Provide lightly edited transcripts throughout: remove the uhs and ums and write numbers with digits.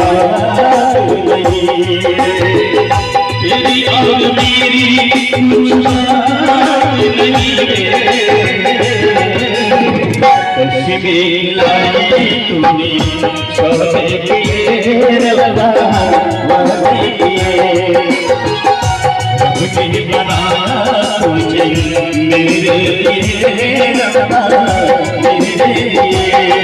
बात नहीं तेरी और मेरी कुछ बात नहीं तस्वीर लाई तूने सौदे किए रवा वादे किए मुझे बनाया तुझे मेरे लिए रवा मेरे लिए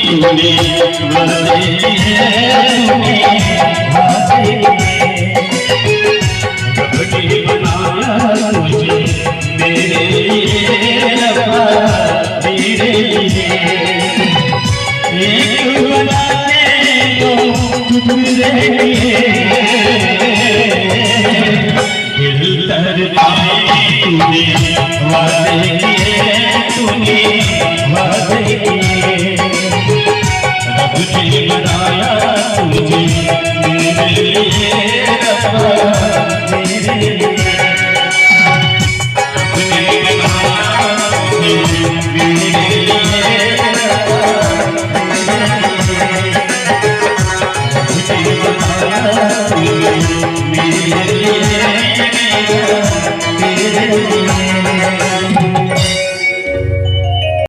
तूने वादे किए बनाया मुझे मेरे लिए रवा मेरे लिए एक बनाने को तुझे लिए दिल तरसाए तूने वादे किए तूने वादे किए तुझे बनाया तुझे मेरे लिए रवा मेरे लिए